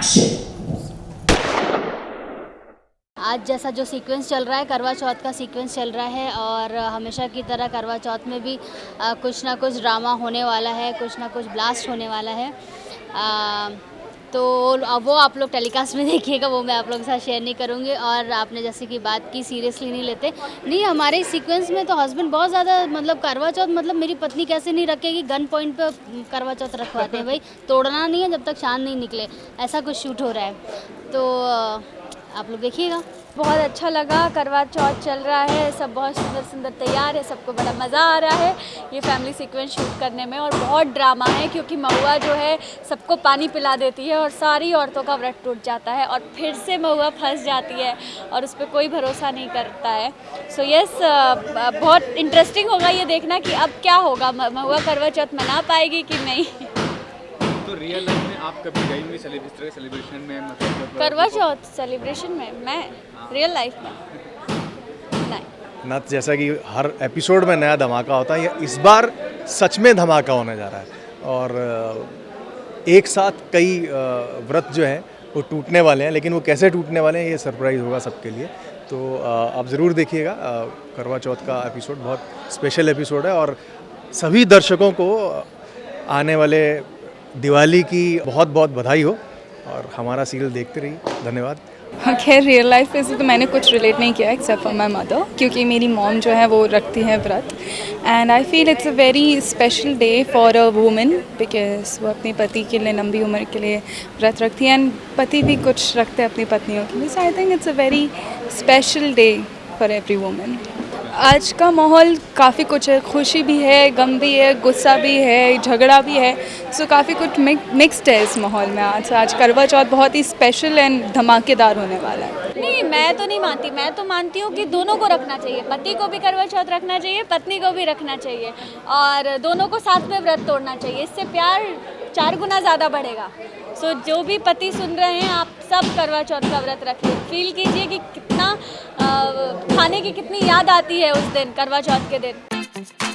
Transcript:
Action. आज जैसा जो सीक्वेंस चल रहा है, करवा चौथ का सीक्वेंस चल रहा है और हमेशा की तरह करवा चौथ में भी कुछ ना कुछ ड्रामा होने वाला है, कुछ ना कुछ ब्लास्ट होने वाला है। तो वो आप लोग टेलीकास्ट में देखिएगा, वो मैं आप लोगों के साथ शेयर नहीं करूँगी। और आपने जैसे कि बात की, सीरियसली नहीं लेते। नहीं, हमारे सीक्वेंस में तो हस्बैंड बहुत ज़्यादा, मतलब करवा चौथ, मतलब मेरी पत्नी कैसे नहीं रखेगी, गन पॉइंट पे करवा चौथ रखवाते हैं भाई, तोड़ना नहीं है जब तक चाँद नहीं निकले, ऐसा कुछ शूट हो रहा है। तो आप लोग देखिएगा। बहुत अच्छा लगा। करवा चौथ चल रहा है, सब बहुत सुंदर सुंदर तैयार है, सबको बड़ा मज़ा आ रहा है ये फैमिली सीक्वेंस शूट करने में। और बहुत ड्रामा है क्योंकि महुआ जो है सबको पानी पिला देती है और सारी औरतों का व्रत टूट जाता है और फिर से महुआ फंस जाती है और उस पर कोई भरोसा नहीं करता है। सो यस, बहुत इंटरेस्टिंग होगा ये देखना कि अब क्या होगा, महुआ करवा चौथ मना पाएगी कि नहीं। तो रियल लाइफ में आप कभी गई हुई इस तरह सेलिब्रेशन में, मतलब करवा चौथ सेलिब्रेशन में मैं रियल लाइफ में नहीं। ना, जैसा कि हर एपिसोड में नया धमाका होता है, इस बार सच में धमाका होने जा रहा है और एक साथ कई व्रत जो हैं वो टूटने वाले हैं, लेकिन वो कैसे टूटने वाले हैं ये सरप्राइज़ होगा सबके लिए। तो आप ज़रूर देखिएगा। करवा चौथ का एपिसोड बहुत स्पेशल एपिसोड है और सभी दर्शकों को आने वाले दिवाली की बहुत बहुत बधाई हो और हमारा सीरियल देखते रहिए। धन्यवाद। खैर रियल लाइफ में से तो मैंने कुछ रिलेट नहीं किया एक्सेप्ट फॉर माई मदर, क्योंकि मेरी मॉम जो है वो रखती है व्रत। And I feel it's a very special day for a woman, because वो अपने पति के लिए लंबी उम्र के लिए व्रत रखती है एंड पति भी कुछ रखते हैं अपनी पत्नियों के लिए। So I think it's a very special day for every woman. आज का माहौल काफ़ी कुछ है, खुशी भी है, गम भी है, गुस्सा भी है, झगड़ा भी है। सो काफ़ी कुछ मिक्स्ड है इस माहौल में। आज करवा चौथ बहुत ही स्पेशल एंड धमाकेदार होने वाला है। नहीं, मैं तो नहीं मानती। मैं तो मानती हूँ कि दोनों को रखना चाहिए, पति को भी करवा चौथ रखना चाहिए, पत्नी को भी रखना चाहिए और दोनों को साथ में व्रत तोड़ना चाहिए। इससे प्यार 4 गुना ज़्यादा बढ़ेगा। सो जो भी पति सुन रहे हैं, आप सब करवा चौथ का व्रत रखिए। फील कीजिए कि कितना खाने की कितनी याद आती है उस दिन, करवा चौथ के दिन।